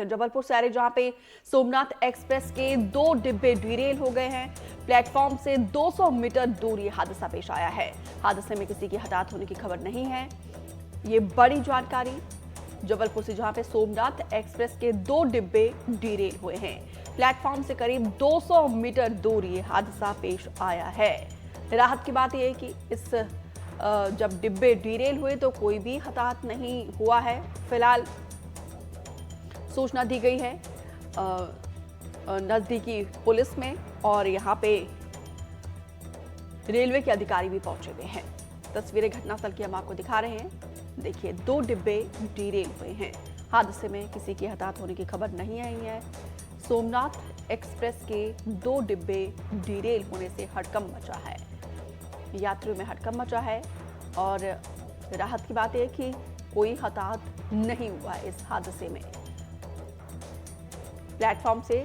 जबलपुर से आ रहे जहां पे सोमनाथ एक्सप्रेस के 2 डिब्बे डिरेल हो गए हैं। प्लेटफॉर्म से 200 मीटर दूर ये हादसा पेश आया है। हादसे में किसी की हताहत होने की खबर नहीं है। ये बड़ी जानकारी जबलपुर से जहां पे सोमनाथ एक्सप्रेस के 2 डिब्बे डिरेल हुए हैं। प्लेटफॉर्म से करीब 200 मीटर दूर ये हादसा पेश आया है। राहत की बात यह है कि इस जब डिब्बे डिरेल हुए तो कोई भी हताहत नहीं हुआ है। फिलहाल सूचना दी गई है नजदीकी पुलिस में और यहां पे रेलवे के अधिकारी भी पहुंचे हुए हैं। तस्वीरें घटनास्थल की हम आपको दिखा रहे हैं। देखिए 2 डिब्बे डिरेल हुए हैं। हादसे में किसी की हताहत होने की खबर नहीं आई है। सोमनाथ एक्सप्रेस के 2 डिब्बे डिरेल होने से हड़कंप मचा है। यात्रियों में हड़कंप मचा है और राहत की बात है कि कोई हताहत नहीं हुआ है इस हादसे में। प्लेटफॉर्म से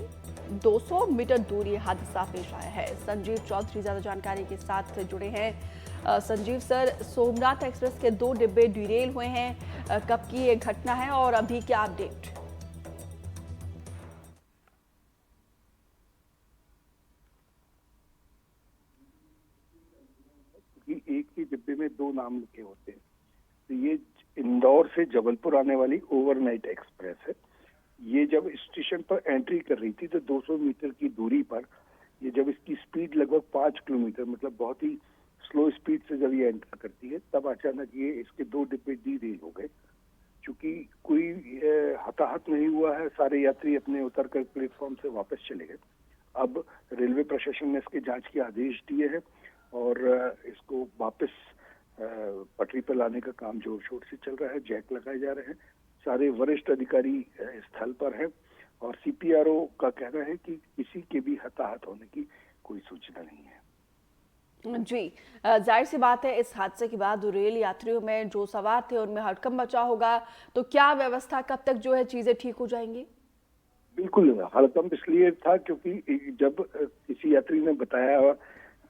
200 मीटर दूर ये हादसा पेश आया है। संजीव चौधरी ज्यादा जानकारी के साथ जुड़े हैं। संजीव सर, सोमनाथ एक्सप्रेस के 2 डिब्बे डिरेल हुए हैं, कब की ये घटना है और अभी क्या अपडेट? एक ही डिब्बे में 2 नाम लिखे होते हैं। तो ये इंदौर से जबलपुर आने वाली ओवरनाइट एक्सप्रेस है। ये जब स्टेशन पर एंट्री कर रही थी तो 200 मीटर की दूरी पर ये जब इसकी स्पीड लगभग 5 किलोमीटर मतलब बहुत ही स्लो स्पीड से जब ये एंटर करती है तब अचानक ये इसके 2 डिब्बे डिरेल हो गए। चूंकि कोई हताहत नहीं हुआ है, सारे यात्री अपने उतर कर प्लेटफॉर्म से वापस चले गए। अब रेलवे प्रशासन ने इसके जांच के आदेश दिए हैं और इसको वापस पटरी पर लाने का काम जोर शोर से चल रहा है। जैक लगाए जा रहे हैं। सारे वरिष्ठ अधिकारी स्थल पर हैं और सीपीआरओ का कहना है कि किसी के भी हताहत होने की कोई सूचना नहीं है। जी, जाहिर सी बात है इस हादसे के बाद रेल यात्रियों में जो सवार थे उनमें हड़कंप मचा होगा। तो क्या व्यवस्था कब तक जो है चीजें ठीक हो जाएंगी? बिल्कुल, हड़कंप इसलिए था क्योंकि जब किसी यात्री ने बताया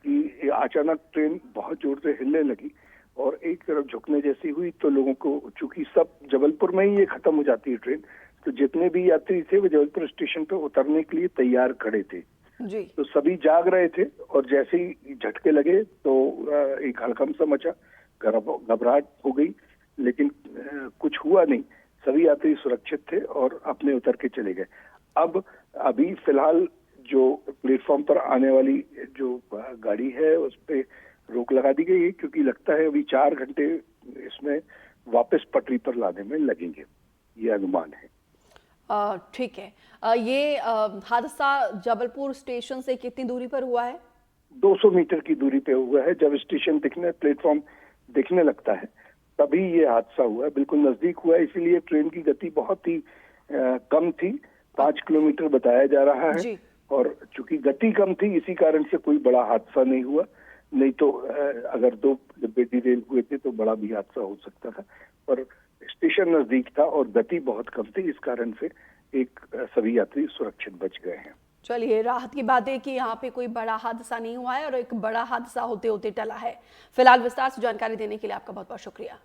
कि अचानक ट्रेन बहुत जोर से हिलने लगी और एक तरफ झुकने जैसी हुई तो लोगों को, चूंकि सब जबलपुर में ही ये खत्म हो जाती है ट्रेन, तो जितने भी यात्री थे वो जबलपुर स्टेशन पे उतरने के लिए तैयार खड़े थे। जी। तो सभी जाग रहे थे और जैसे ही झटके लगे तो एक हड़कंप सा मचा, घबराहट हो गई, लेकिन कुछ हुआ नहीं। सभी यात्री सुरक्षित थे और अपने उतर के चले गए। अब अभी फिलहाल जो प्लेटफॉर्म पर आने वाली जो गाड़ी है उस पे रोक लगा दी गई है क्योंकि लगता है अभी 4 घंटे इसमें वापस पटरी पर लाने में लगेंगे, ये अनुमान है। ठीक है। ये हादसा जबलपुर स्टेशन से कितनी दूरी पर हुआ है? 200 मीटर की दूरी पे हुआ है। जब स्टेशन प्लेटफॉर्म दिखने लगता है तभी ये हादसा हुआ है। बिल्कुल नजदीक हुआ है, इसीलिए ट्रेन की गति बहुत ही कम थी। 5 किलोमीटर बताया जा रहा है जी। और चूंकि गति कम थी इसी कारण से कोई बड़ा हादसा नहीं हुआ। नहीं तो अगर 2 डिब्बे डिरेल हुए थे तो बड़ा भी हादसा हो सकता था, पर स्टेशन नजदीक था और गति बहुत कम थी, इस कारण से सभी यात्री सुरक्षित बच गए हैं। चलिए, राहत की बात है कि यहाँ पे कोई बड़ा हादसा नहीं हुआ है और एक बड़ा हादसा होते होते टला है। फिलहाल विस्तार से जानकारी देने के लिए आपका बहुत बहुत शुक्रिया।